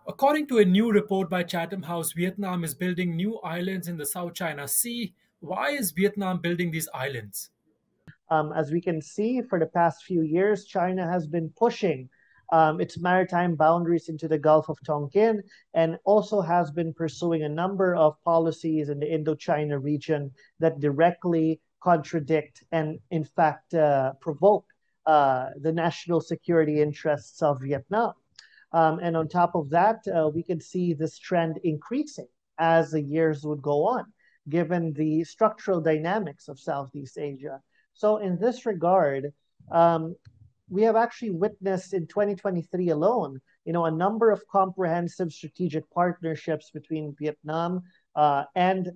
According to a new report by Chatham House, Vietnam is building new islands in the South China Sea. Why is Vietnam building these islands? As we can see, for the past few years, China has been pushing its maritime boundaries into the Gulf of Tonkin and also has been pursuing a number of policies in the Indochina region that directly contradict and, in fact, provoke the national security interests of Vietnam. And on top of that, we can see this trend increasing as the years would go on, given the structural dynamics of Southeast Asia. So, in this regard, um, we have actually witnessed in 2023 alone, a number of comprehensive strategic partnerships between Vietnam and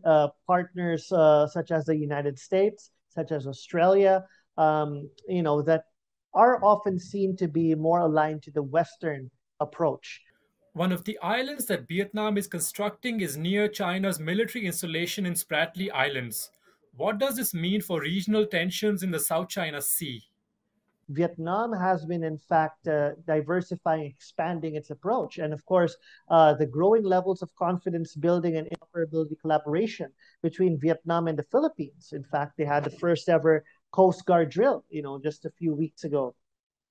partners such as the United States, such as Australia, that are often seen to be more aligned to the Western approach. One of the islands that Vietnam is constructing is near China's military installation in Spratly Islands. What does this mean for regional tensions in the South China Sea? Vietnam has been, in fact, diversifying, expanding its approach. And of course, the growing levels of confidence building and interoperability collaboration between Vietnam and the Philippines. In fact, they had the first ever Coast Guard drill, just a few weeks ago,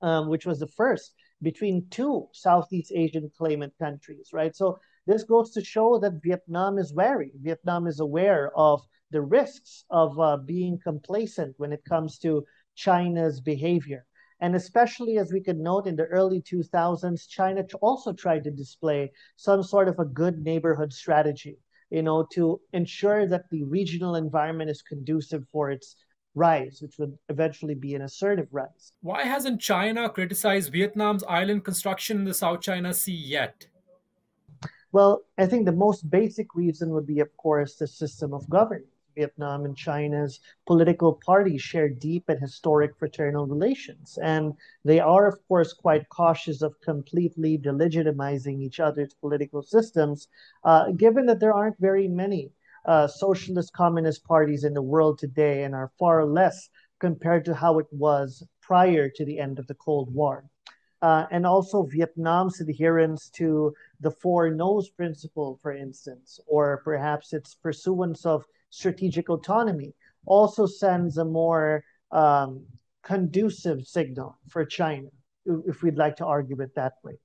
which was the first between two Southeast Asian claimant countries, right? So this goes to show that Vietnam is wary. Vietnam is aware of the risks of being complacent when it comes to China's behavior. And especially as we could note in the early 2000s, China also tried to display some sort of a good neighborhood strategy, to ensure that the regional environment is conducive for its rise, which would eventually be an assertive rise. Why hasn't China criticized Vietnam's island construction in the South China Sea yet? Well, I think the most basic reason would be, of course, the system of governance. Vietnam and China's political parties share deep and historic fraternal relations, and they are, of course, quite cautious of completely delegitimizing each other's political systems, given that there aren't very many socialist communist parties in the world today and are far less compared to how it was prior to the end of the Cold War. And also Vietnam's adherence to the Four No's principle, for instance, or perhaps its pursuance of strategic autonomy, also sends a more conducive signal for China, if we'd like to argue it that way.